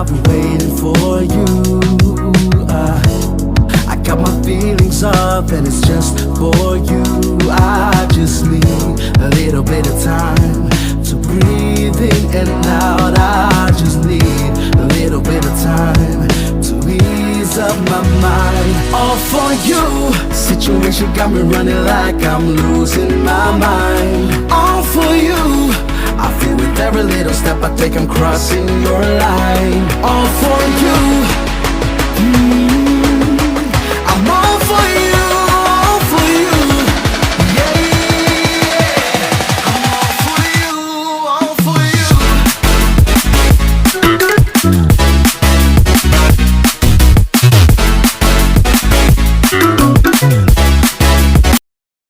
I've been waiting for you. I got my feelings up and it's just for you. I just need a little bit of time to breathe in and out. I just need a little bit of time to ease up my mind. All for you. Situation got me running like I'm losing my mind. All for you. I feel with every little step I take I'm crossing your line. All for you.